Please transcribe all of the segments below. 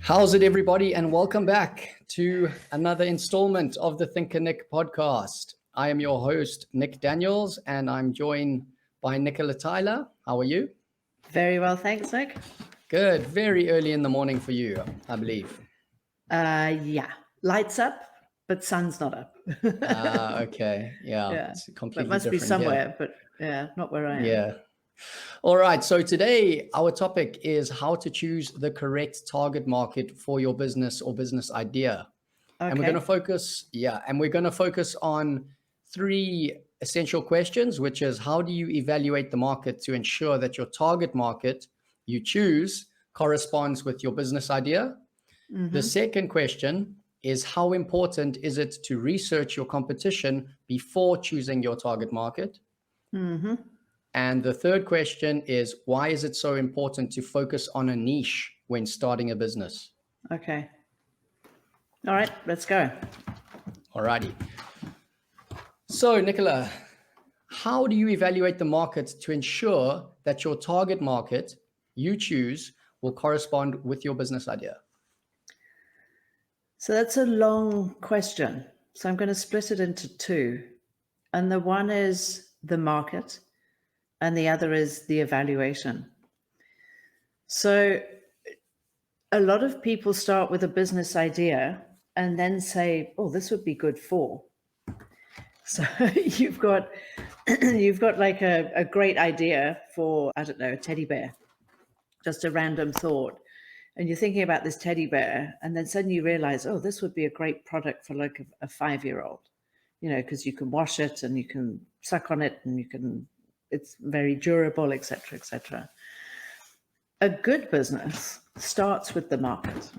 How's it, everybody? And welcome back to another installment of the ThinkerNick Podcast. I am your host, Nick Daniels, and I'm joined by Nicola Tyler. How are you? Very well, thanks, Nick. Good. Very early in the morning for you, I believe. Yeah, lights up, but sun's not up. Okay. Yeah. It's completely it must be different somewhere, here. but yeah, not where I am. Yeah. All right. So today our topic is how to choose the correct target market for your business or business idea. Okay. And we're going to focus on three essential questions, which is how do you evaluate the market to ensure that your target market you choose corresponds with your business idea? The second question is how important is it to research your competition before choosing your target market? And the third question is why is it so important to focus on a niche when starting a business? Okay. All right, let's go. All righty. So, Nicola, how do you evaluate the market to ensure that your target market you choose will correspond with your business idea? So that's a long question. So I'm going to split it into two. And the one is the market, and the other is the evaluation. So a lot of people start with a business idea and then say, oh, this would be good for. So you've got like a great idea for, I don't know, a teddy bear, just a random thought. And you're thinking about this teddy bear, and then suddenly you realize, oh, this would be a great product for like a 5-year-old, because you can wash it and you can suck on it and it's very durable, et cetera. A good business starts with the market.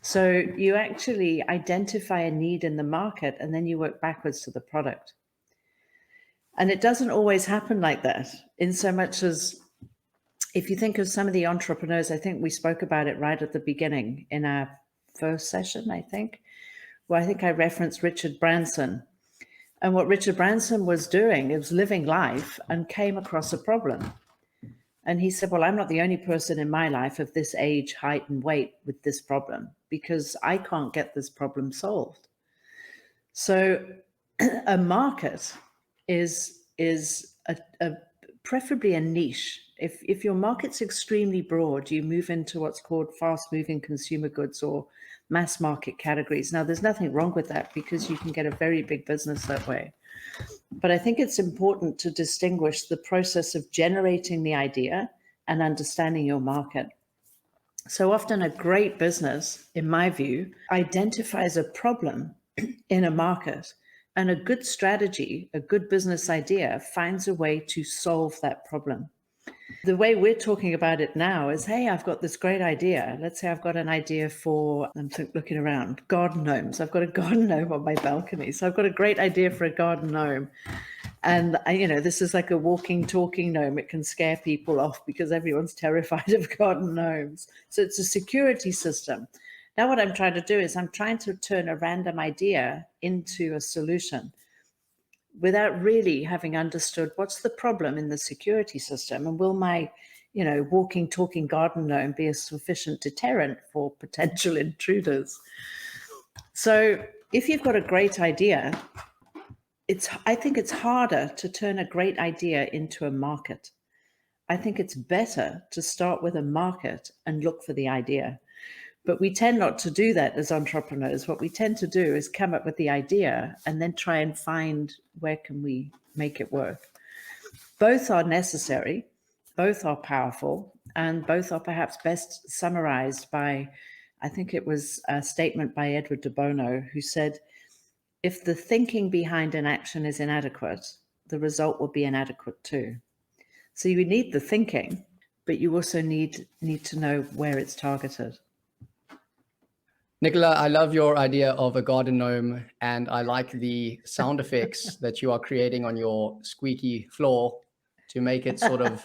So you actually identify a need in the market and then you work backwards to the product. And it doesn't always happen like that, in so much as if you think of some of the entrepreneurs, I think we spoke about it right at the beginning in our first session, I think, where I think I referenced Richard Branson. And what Richard Branson was doing is living life and came across a problem. And he said, well, I'm not the only person in my life of this age, height, and weight with this problem because I can't get this problem solved. So a market is preferably a niche. If your market's extremely broad, you move into what's called fast-moving consumer goods or mass market categories. Now, there's nothing wrong with that because you can get a very big business that way. But I think it's important to distinguish the process of generating the idea and understanding your market. So often a great business, in my view, identifies a problem in a market, and a good strategy, a good business idea finds a way to solve that problem. The way we're talking about it now is, hey, I've got this great idea. Let's say I've got an idea for, I'm looking around, garden gnomes. I've got a garden gnome on my balcony. So I've got a great idea for a garden gnome. And, this is like a walking, talking gnome. It can scare people off because everyone's terrified of garden gnomes. So it's a security system. Now what I'm trying to do is I'm trying to turn a random idea into a solution without really having understood what's the problem in the security system, and will my, walking, talking garden gnome be a sufficient deterrent for potential intruders? So if you've got a great idea, I think it's harder to turn a great idea into a market. I think it's better to start with a market and look for the idea. But we tend not to do that as entrepreneurs. What we tend to do is come up with the idea and then try and find where can we make it work. Both are necessary, both are powerful, and both are perhaps best summarized by, I think it was a statement by Edward de Bono, who said, if the thinking behind an action is inadequate, the result will be inadequate too. So you need the thinking, but you also need to know where it's targeted. Nicola, I love your idea of a garden gnome, and I like the sound effects that you are creating on your squeaky floor to make it sort of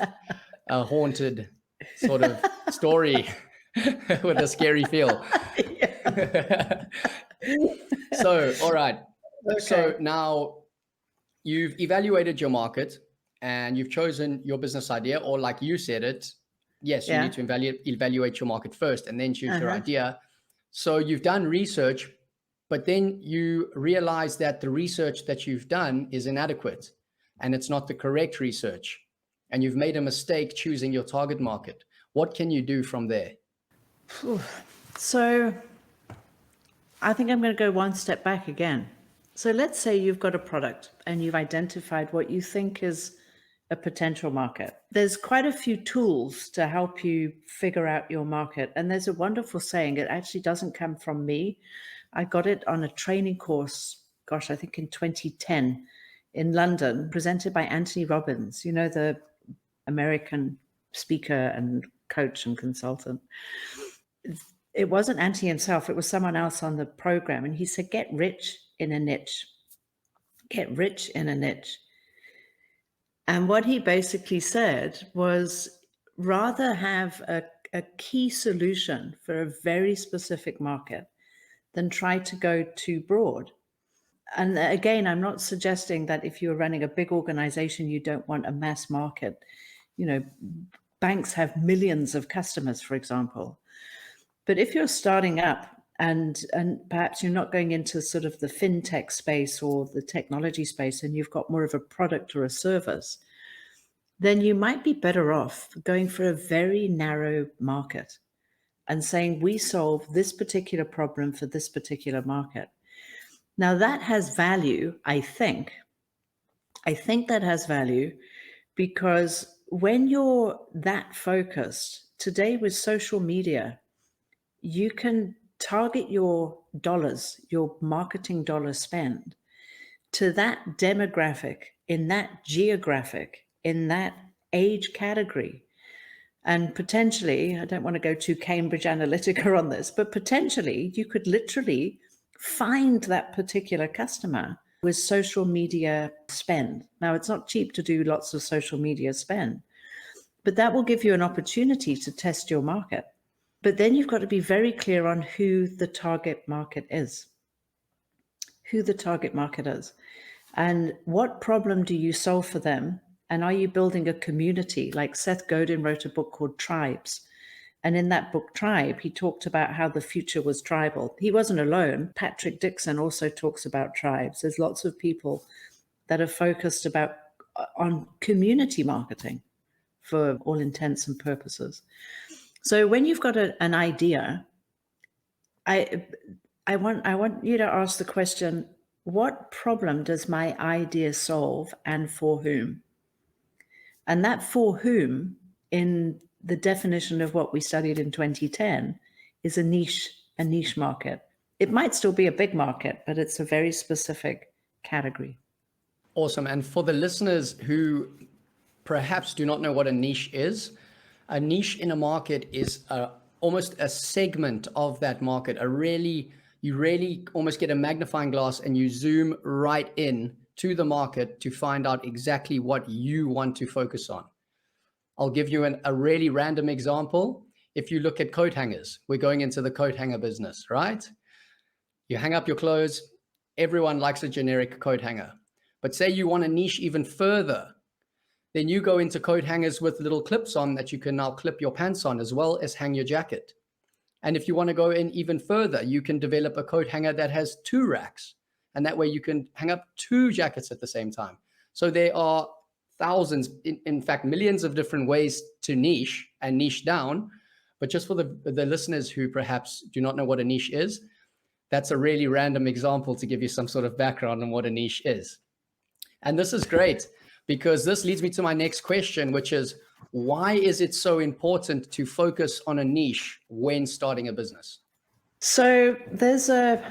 a haunted sort of story with a scary feel. So, all right. Okay. So now you've evaluated your market and you've chosen your business idea, or like you said it, Yes, you Yeah. need to evaluate your market first and then choose your idea. So you've done research, but then you realize that the research that you've done is inadequate and it's not the correct research. And you've made a mistake choosing your target market. What can you do from there? So I think I'm going to go one step back again. So let's say you've got a product and you've identified what you think is a potential market. There's quite a few tools to help you figure out your market. And there's a wonderful saying, it actually doesn't come from me. I got it on a training course, gosh, I think in 2010 in London, presented by Anthony Robbins, you know, the American speaker and coach and consultant. It wasn't Anthony himself, it was someone else on the program. And he said, get rich in a niche. Get rich in a niche. And what he basically said was rather have a key solution for a very specific market than try to go too broad. And again, I'm not suggesting that if you're running a big organization, you don't want a mass market. You know, banks have millions of customers, for example. But if you're starting up and perhaps you're not going into sort of the fintech space or the technology space, and you've got more of a product or a service, then you might be better off going for a very narrow market and saying, we solve this particular problem for this particular market. Now that has value, I think. I think that has value because when you're that focused, today with social media, you can target your dollars, your marketing dollar spend to that demographic, in that geographic, in that age category. And potentially, I don't want to go too Cambridge Analytica on this, but potentially you could literally find that particular customer with social media spend. Now, it's not cheap to do lots of social media spend, but that will give you an opportunity to test your market. But then you've got to be very clear on who the target market is. Who the target market is. And what problem do you solve for them? And are you building a community? Like Seth Godin wrote a book called Tribes. And in that book, Tribe, he talked about how the future was tribal. He wasn't alone. Patrick Dixon also talks about tribes. There's lots of people that are focused on community marketing for all intents and purposes. So when you've got an idea, I want you to ask the question, what problem does my idea solve and for whom? And that for whom, in the definition of what we studied in 2010, is a niche market. It might still be a big market, but it's a very specific category. Awesome. And for the listeners who perhaps do not know what a niche is in a market is almost a segment of that market. You really almost get a magnifying glass and you zoom right in to the market to find out exactly what you want to focus on. I'll give you a really random example. If you look at coat hangers, we're going into the coat hanger business, right? You hang up your clothes. Everyone likes a generic coat hanger. But say you want to niche even further, then you go into coat hangers with little clips on that you can now clip your pants on as well as hang your jacket. And if you want to go in even further, you can develop a coat hanger that has 2 racks. And that way you can hang up 2 jackets at the same time. So there are thousands, in fact, millions of different ways to niche and niche down. But just for the listeners who perhaps do not know what a niche is, that's a really random example to give you some sort of background on what a niche is. And this is great because this leads me to my next question, which is, why is it so important to focus on a niche when starting a business? So there's a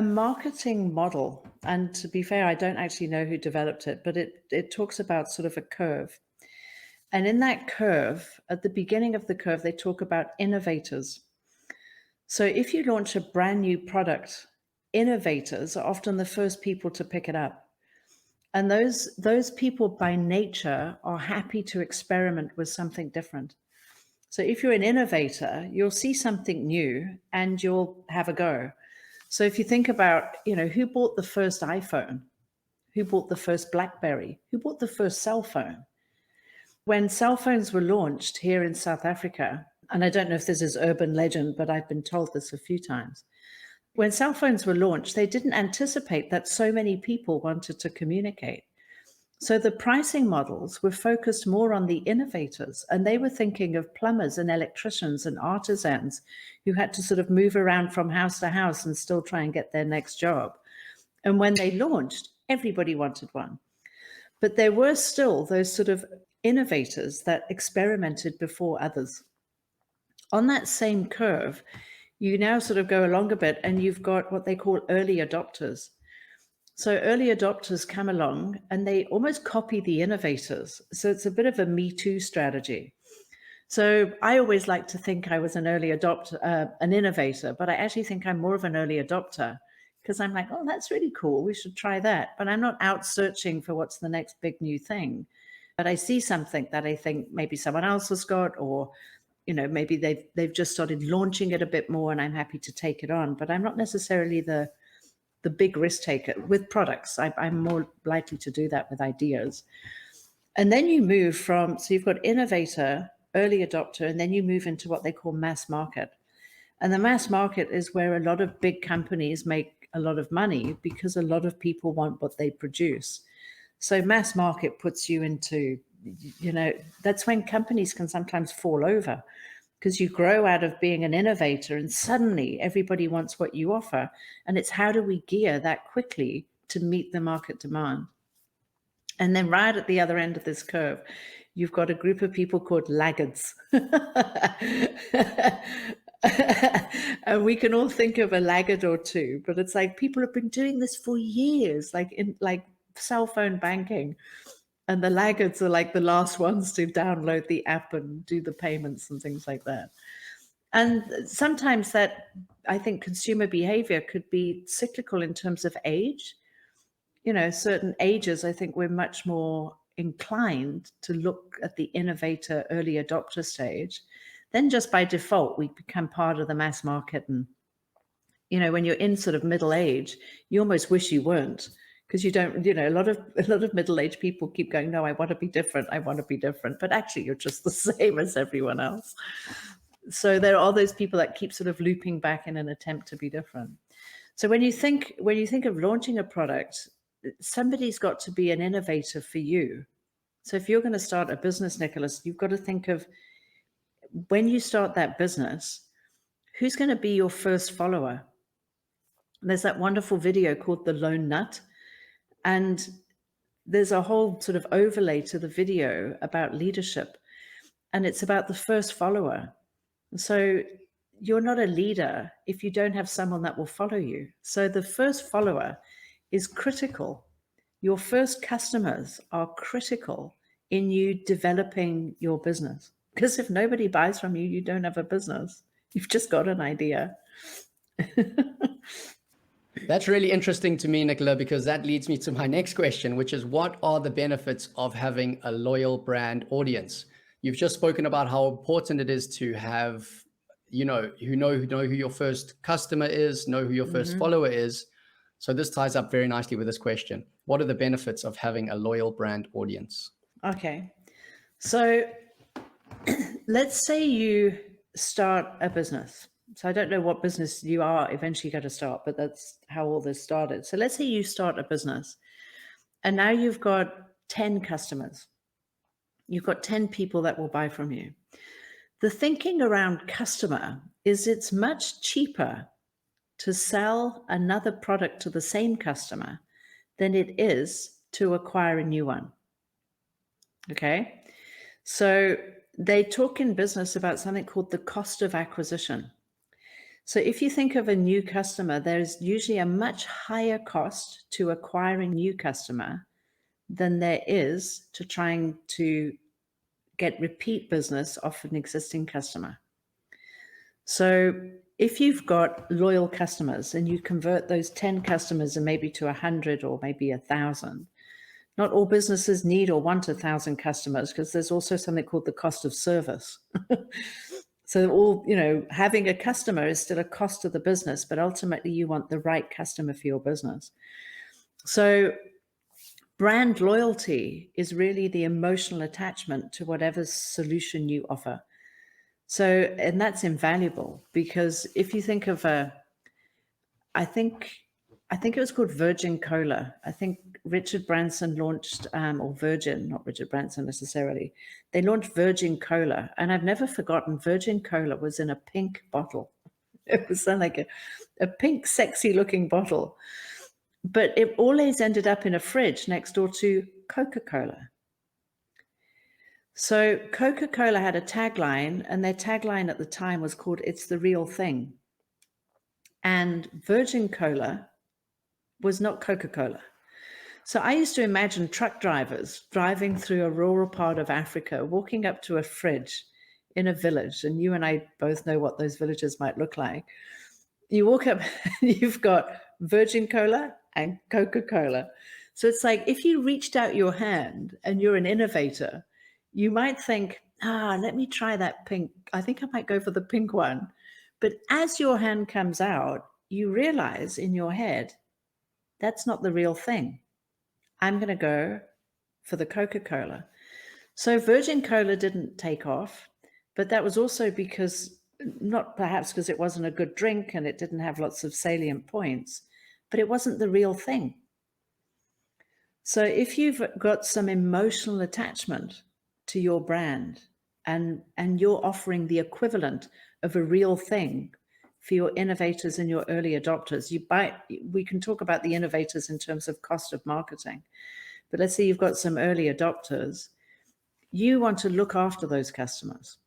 marketing model, and to be fair, I don't actually know who developed it, but it talks about sort of a curve. And in that curve, at the beginning of the curve, they talk about innovators. So if you launch a brand new product, innovators are often the first people to pick it up. And those people by nature are happy to experiment with something different. So if you're an innovator, you'll see something new and you'll have a go. So if you think about, who bought the first iPhone? Who bought the first BlackBerry? Who bought the first cell phone? When cell phones were launched here in South Africa, and I don't know if this is urban legend, but I've been told this a few times. When cell phones were launched, they didn't anticipate that so many people wanted to communicate. So the pricing models were focused more on the innovators, and they were thinking of plumbers and electricians and artisans who had to sort of move around from house to house and still try and get their next job. And when they launched, everybody wanted one. But there were still those sort of innovators that experimented before others. On that same curve, you now sort of go along a bit and you've got what they call early adopters. So early adopters come along and they almost copy the innovators. So it's a bit of a Me Too strategy. So I always like to think I was an early adopter, an innovator, but I actually think I'm more of an early adopter because I'm like, oh, that's really cool. We should try that. But I'm not out searching for what's the next big new thing. But I see something that I think maybe someone else has got, or maybe they've just started launching it a bit more, and I'm happy to take it on. But I'm not necessarily the big risk taker with products. I'm more likely to do that with ideas. And then you move from, so you've got innovator, early adopter, and then you move into what they call mass market. And the mass market is where a lot of big companies make a lot of money because a lot of people want what they produce. So mass market puts you into, that's when companies can sometimes fall over because you grow out of being an innovator and suddenly everybody wants what you offer. And it's how do we gear that quickly to meet the market demand? And then right at the other end of this curve, you've got a group of people called laggards. And we can all think of a laggard or two, but it's like people have been doing this for years, like cell phone banking. And the laggards are like the last ones to download the app and do the payments and things like that. And sometimes that, I think, consumer behavior could be cyclical in terms of age. Certain ages, I think we're much more inclined to look at the innovator, early adopter stage. Then just by default, we become part of the mass market. And, when you're in sort of middle age, you almost wish you weren't. Because you don't, a lot of middle-aged people keep going, no, I want to be different. I want to be different. But actually, you're just the same as everyone else. So there are those people that keep sort of looping back in an attempt to be different. So when you think of launching a product, somebody's got to be an innovator for you. So if you're going to start a business, Nicholas, you've got to think of when you start that business, who's going to be your first follower? There's that wonderful video called The Lone Nut. And there's a whole sort of overlay to the video about leadership. And it's about the first follower. So you're not a leader if you don't have someone that will follow you. So the first follower is critical. Your first customers are critical in you developing your business. Because if nobody buys from you, you don't have a business. You've just got an idea. That's really interesting to me, Nicola, because that leads me to my next question, which is what are the benefits of having a loyal brand audience? You've just spoken about how important it is to have, who know who your first customer is, know who your first follower is. So this ties up very nicely with this question. What are the benefits of having a loyal brand audience? Okay. So let's say you start a business. So I don't know what business you are eventually going to start, but that's how all this started. So let's say you start a business and now you've got 10 customers. You've got 10 people that will buy from you. The thinking around customer is it's much cheaper to sell another product to the same customer than it is to acquire a new one. Okay. So they talk in business about something called the cost of acquisition. So if you think of a new customer, there's usually a much higher cost to acquiring a new customer than there is to trying to get repeat business off an existing customer. So if you've got loyal customers and you convert those 10 customers and maybe to 100 or maybe 1,000, not all businesses need or want 1,000 customers because there's also something called the cost of service. So having a customer is still a cost to the business, but ultimately you want the right customer for your business. So Brand loyalty is really the emotional attachment to whatever solution you offer. So, and that's invaluable, because if you think of I think it was called Virgin Cola. I think Richard Branson launched, or Virgin, not Richard Branson necessarily. They launched Virgin Cola, and I've never forgotten. Virgin Cola was in a pink bottle. It was like a pink, sexy-looking bottle, but it always ended up in a fridge next door to Coca-Cola. So Coca-Cola had a tagline, and their tagline at the time was called "It's the real thing." And Virgin Cola was not Coca-Cola. So I used to imagine truck drivers driving through a rural part of Africa, walking up to a fridge in a village, and you and I both know what those villages might look like. You walk up, you've got Virgin Cola and Coca-Cola. So it's like, if you reached out your hand and you're an innovator, you might think, let me try that pink. I think I might go for the pink one. But as your hand comes out, you realize in your head, that's not the real thing. I'm going to go for the Coca-Cola. So Virgin Cola didn't take off, but that was also because, not perhaps because it wasn't a good drink and it didn't have lots of salient points, but it wasn't the real thing. So if you've got some emotional attachment to your brand, and you're offering the equivalent of a real thing for your innovators and your early adopters, we can talk about the innovators in terms of cost of marketing, but let's say you've got some early adopters. You want to look after those customers.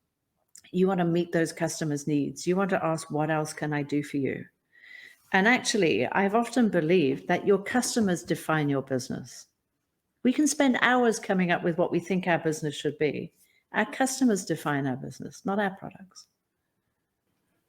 You want to meet those customers' needs. You want to ask, what else can I do for you? And actually, I've often believed that your customers define your business. We can spend hours coming up with what we think our business should be. Our customers define our business, not our products.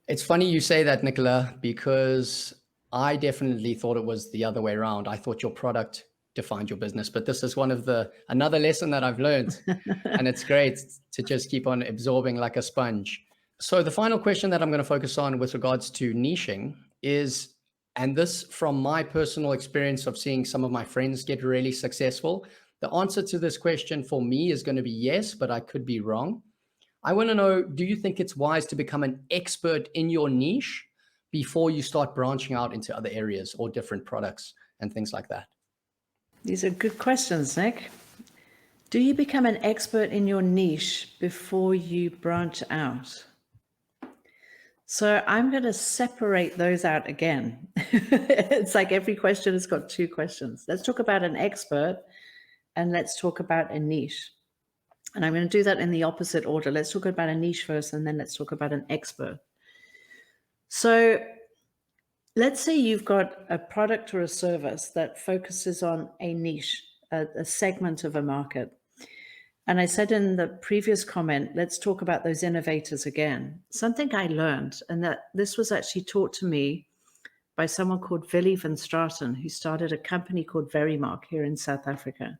It's funny you say that, Nicola, because I definitely thought it was the other way around. I thought your product defined your business, but this is another lesson that I've learned, and it's great to just keep on absorbing like a sponge. So the final question that I'm going to focus on with regards to niching is, and this from my personal experience of seeing some of my friends get really successful, the answer to this question for me is going to be yes, but I could be wrong. I want to know, do you think it's wise to become an expert in your niche before you start branching out into other areas or different products and things like that? These are good questions, Nick. Do you become an expert in your niche before you branch out? So I'm going to separate those out again. It's like every question has got two questions. Let's talk about an expert and let's talk about a niche. And I'm going to do that in the opposite order. Let's talk about a niche first, and then let's talk about an expert. So let's say you've got a product or a service that focuses on a niche, a segment of a market. And I said in the previous comment, let's talk about those innovators again. Something I learned, and that this was actually taught to me by someone called Willy van Straten, who started a company called Verimark here in South Africa.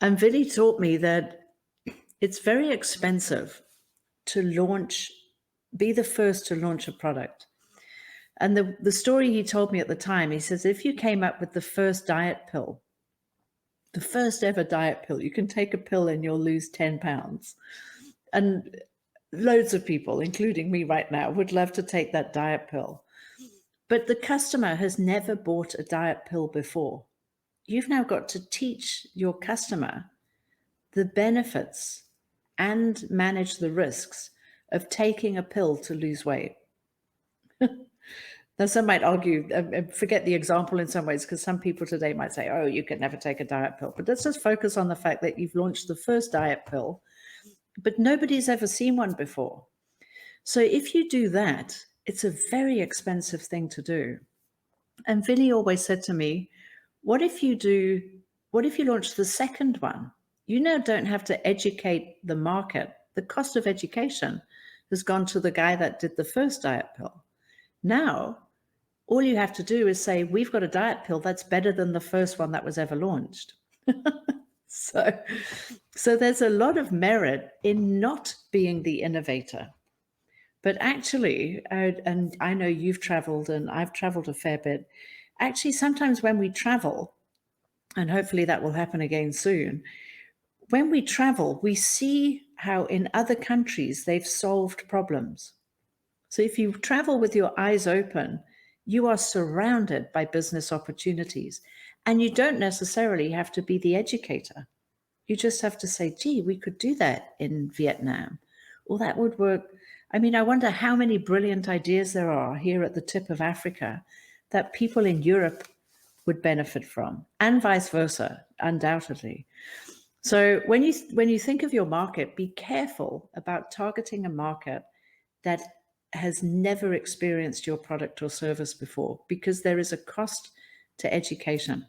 And Willy taught me that it's very expensive to be the first to launch a product. And the story he told me at the time, he says, if you came up with the first diet pill, the first ever diet pill, you can take a pill and you'll lose 10 pounds. And loads of people, including me right now, would love to take that diet pill. But the customer has never bought a diet pill before. You've now got to teach your customer the benefits and manage the risks of taking a pill to lose weight. Now, some might argue, forget the example in some ways, because some people today might say, oh, you could never take a diet pill. But let's just focus on the fact that you've launched the first diet pill, but nobody's ever seen one before. So if you do that, it's a very expensive thing to do. And Vinny always said to me, what if you launch the second one? You now don't have to educate the market. The cost of education has gone to the guy that did the first diet pill. Now, all you have to do is say, we've got a diet pill that's better than the first one that was ever launched. So there's a lot of merit in not being the innovator. But actually, and I know you've traveled and I've traveled a fair bit, actually, sometimes when we travel, and hopefully that will happen again soon. When we travel, we see how in other countries they've solved problems. So if you travel with your eyes open, you are surrounded by business opportunities. And you don't necessarily have to be the educator. You just have to say, gee, we could do that in Vietnam, or that would work. I mean, I wonder how many brilliant ideas there are here at the tip of Africa that people in Europe would benefit from, and vice versa, undoubtedly. So when you think of your market, be careful about targeting a market that has never experienced your product or service before, because there is a cost to education.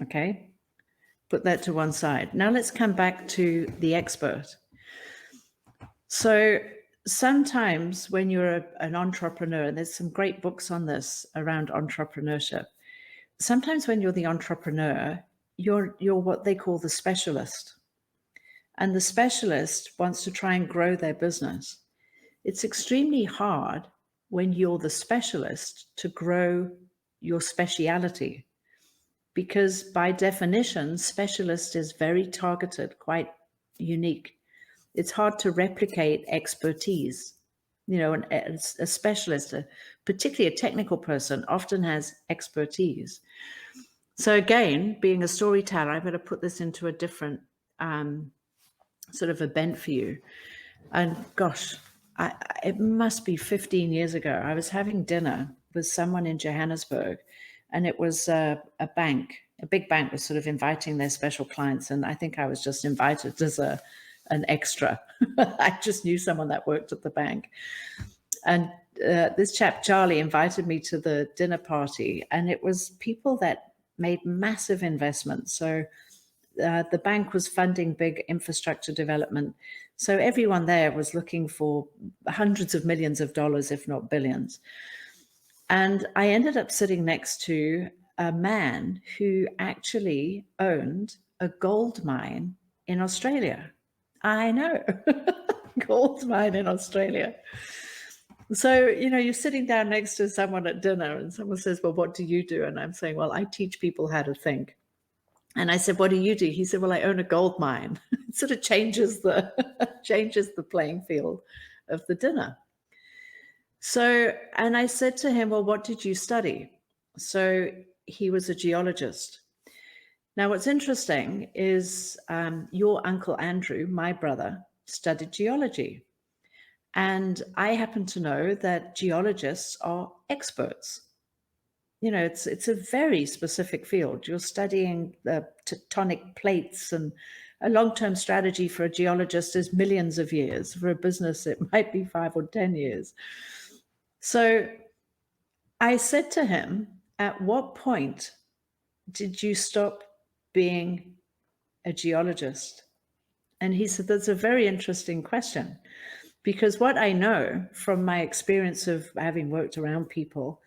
Okay, put that to one side. Now let's come back to the expert. So sometimes when you're an entrepreneur, and there's some great books on this around entrepreneurship, sometimes when you're the entrepreneur, you're what they call the specialist. And the specialist wants to try and grow their business. It's extremely hard when you're the specialist to grow your speciality, because by definition, specialist is very targeted, quite unique. It's hard to replicate expertise. You know, a specialist, particularly a technical person, often has expertise. So again, being a storyteller, I'm going to put this into a different sort of event for you. And gosh, it must be 15 years ago. I was having dinner with someone in Johannesburg, and it was a bank. A big bank was sort of inviting their special clients, and I think I was just invited as an extra. I just knew someone that worked at the bank. And this chap, Charlie, invited me to the dinner party, and it was people that made massive investments. So the bank was funding big infrastructure development. So everyone there was looking for hundreds of millions of dollars, if not billions. And I ended up sitting next to a man who actually owned a gold mine in Australia. I know, gold mine in Australia. So, you know, you're sitting down next to someone at dinner and someone says, well, what do you do? And I'm saying, well, I teach people how to think. And I said, what do you do? He said, well, I own a gold mine. It sort of changes the playing field of the dinner. So, and I said to him, well, what did you study? So he was a geologist. Now, what's interesting is your Uncle Andrew, my brother, studied geology. And I happen to know that geologists are experts. You know, it's a very specific field. You're studying the tectonic plates, and a long-term strategy for a geologist is millions of years. For a business, it might be 5 or 10 years. So I said to him, at what point did you stop being a geologist? And he said, that's a very interesting question, because what I know from my experience of having worked around people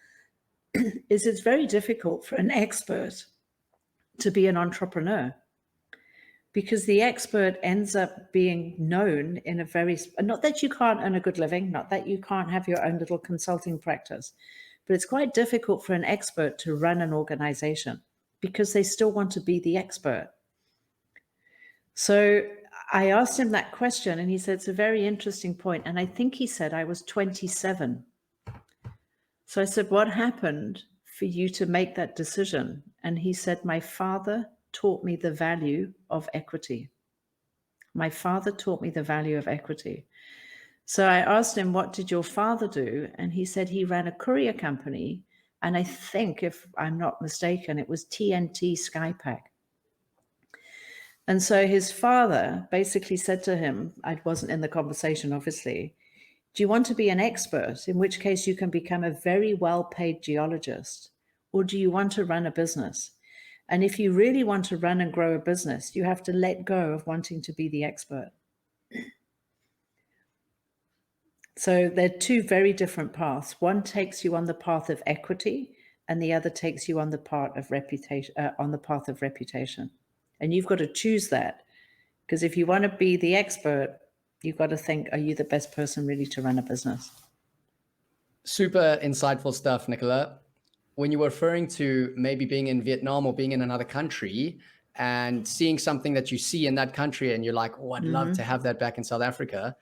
is it's very difficult for an expert to be an entrepreneur, because the expert ends up being known in a very, not that you can't earn a good living, not that you can't have your own little consulting practice, but it's quite difficult for an expert to run an organization because they still want to be the expert. So I asked him that question, and he said, it's a very interesting point. And I think he said I was 27. So I said, what happened for you to make that decision? And he said, my father taught me the value of equity. My father taught me the value of equity. So I asked him, what did your father do? And he said he ran a courier company. And I think, if I'm not mistaken, it was TNT Skypack. And so his father basically said to him, I wasn't in the conversation, obviously, do you want to be an expert, in which case you can become a very well-paid geologist, or do you want to run a business? And if you really want to run and grow a business, you have to let go of wanting to be the expert. So they're two very different paths. One takes you on the path of equity, and the other takes you on the path of reputation. And you've got to choose that, because if you want to be the expert, you've got to think, are you the best person really to run a business? Super insightful stuff, Nicola. when you were referring to maybe being in Vietnam or being in another country and seeing something that you see in that country and you're like, oh, I'd love to have that back in South Africa.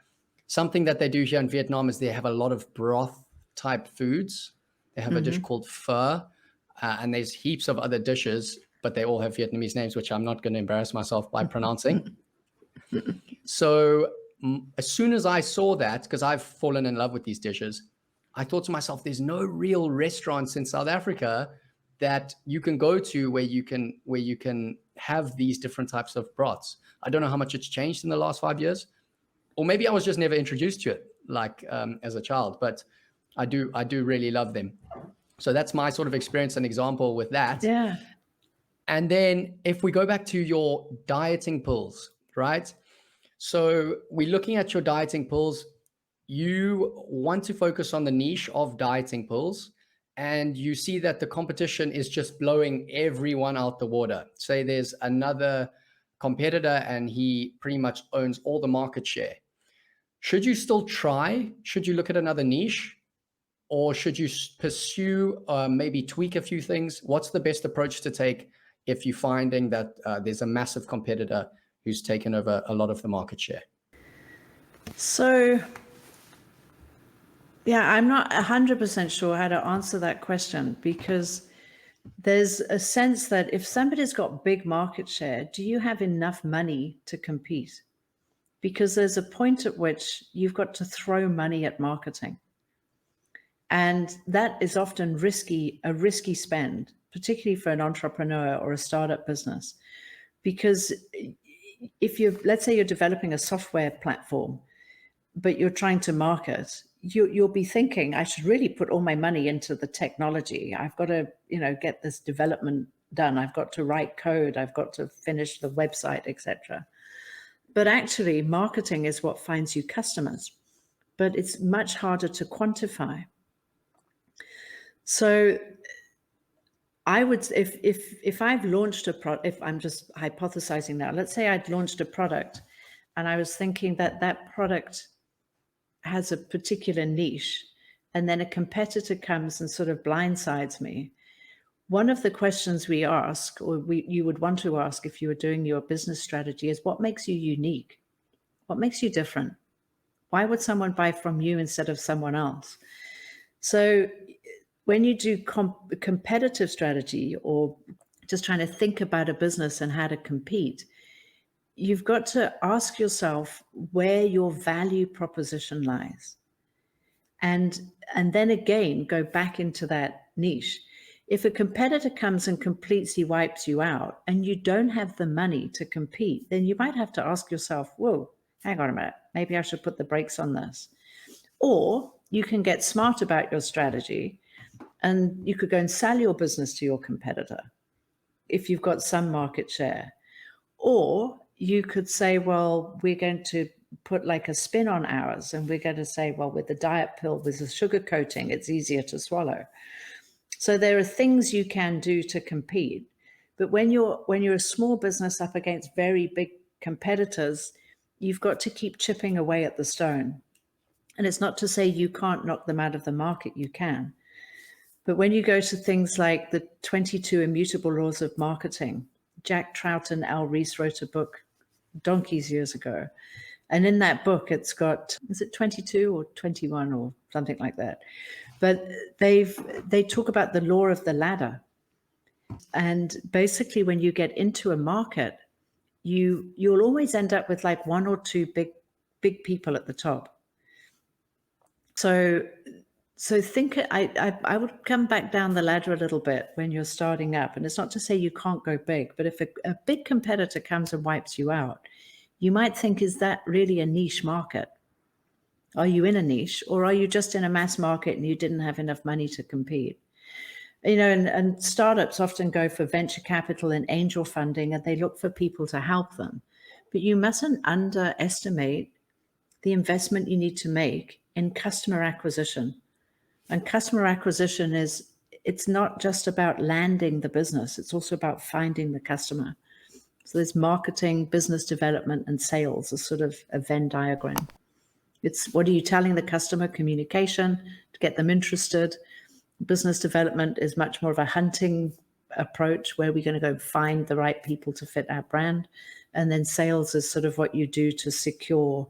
Something that they do here in Vietnam is they have a lot of broth type foods. They have a dish called pho, and there's heaps of other dishes, but they all have Vietnamese names, which I'm not going to embarrass myself by pronouncing. So as soon as I saw that, because I've fallen in love with these dishes, I thought to myself, there's no real restaurants in South Africa that you can go to where you can have these different types of broths. I don't know how much it's changed in the last 5 years, or maybe I was just never introduced to it like as a child, but I do really love them. So that's my sort of experience and example with that. Yeah. And then if we go back to your dieting pills, right? So we're looking at your dieting pills. You want to focus on the niche of dieting pills, and you see that the competition is just blowing everyone out the water. Say there's another competitor and he pretty much owns all the market share. Should you still try? Should you look at another niche? Or should you pursue, maybe tweak a few things? What's the best approach to take if you're finding that there's a massive competitor who's taken over a lot of the market share? So, yeah, I'm not 100% sure how to answer that question, because there's a sense that if somebody's got big market share, do you have enough money to compete? Because there's a point at which you've got to throw money at marketing. And that is often a risky spend, particularly for an entrepreneur or a startup business. Because let's say you're developing a software platform, but you're trying to market, you'll be thinking, I should really put all my money into the technology. I've got to, get this development done. I've got to write code. I've got to finish the website, etc. But actually, marketing is what finds you customers, but it's much harder to quantify. So I would, if I've launched a product, if I'm just hypothesizing now, let's say I'd launched a product and I was thinking that product has a particular niche, and then a competitor comes and sort of blindsides me. One of the questions we ask, or you would want to ask if you were doing your business strategy, is what makes you unique? What makes you different? Why would someone buy from you instead of someone else? So when you do competitive strategy, or just trying to think about a business and how to compete, you've got to ask yourself where your value proposition lies. And then again, go back into that niche. If a competitor comes and completely wipes you out and you don't have the money to compete, then you might have to ask yourself, whoa, hang on a minute, maybe I should put the brakes on this. Or you can get smart about your strategy, and you could go and sell your business to your competitor if you've got some market share. Or you could say, well, we're going to put like a spin on ours, and we're going to say, well, with the diet pill, with the sugar coating, it's easier to swallow. So there are things you can do to compete. But when you're a small business up against very big competitors, you've got to keep chipping away at the stone. And it's not to say you can't knock them out of the market, you can. But when you go to things like the 22 Immutable Laws of Marketing, Jack Trout and Al Rees wrote a book donkeys years ago. And in that book, it's got, is it 22 or 21 or something like that? But they talk about the law of the ladder. And basically, when you get into a market, you'll always end up with like one or two big people at the top. So think, I would come back down the ladder a little bit when you're starting up. And it's not to say you can't go big, but if a big competitor comes and wipes you out, you might think, is that really a niche market? Are you in a niche, or are you just in a mass market and you didn't have enough money to compete? And startups often go for venture capital and angel funding, and they look for people to help them. But you mustn't underestimate the investment you need to make in customer acquisition. And customer acquisition it's not just about landing the business, it's also about finding the customer. So there's marketing, business development, and sales, a sort of a Venn diagram. It's what are you telling the customer, communication, to get them interested. Business development is much more of a hunting approach where we're going to go find the right people to fit our brand. And then sales is sort of what you do to secure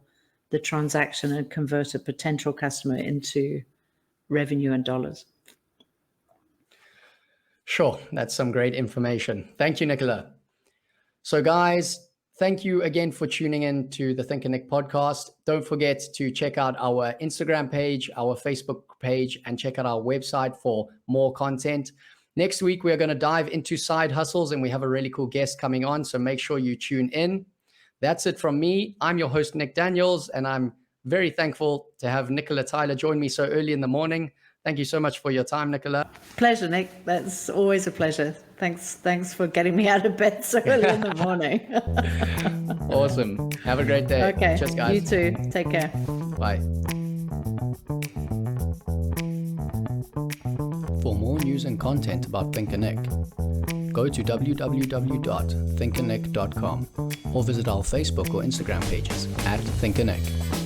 the transaction and convert a potential customer into revenue and dollars. Sure, that's some great information. Thank you, Nicola. So guys, thank you again for tuning in to the ThinkerNick podcast. Don't forget to check out our Instagram page, our Facebook page, and check out our website for more content. Next week, we're going to dive into side hustles, and we have a really cool guest coming on, so make sure you tune in. That's it from me. I'm your host, Nick Daniels, and I'm very thankful to have Nicola Tyler join me so early in the morning. Thank you so much for your time, Nicola. Pleasure, Nick. That's always a pleasure. Thanks for getting me out of bed so early in the morning. Awesome. Have a great day. Okay. Cheers, guys. You too. Take care. Bye. For more news and content about ThinkerNick, go to www.thinkernick.com or visit our Facebook or Instagram pages @ThinkerNick.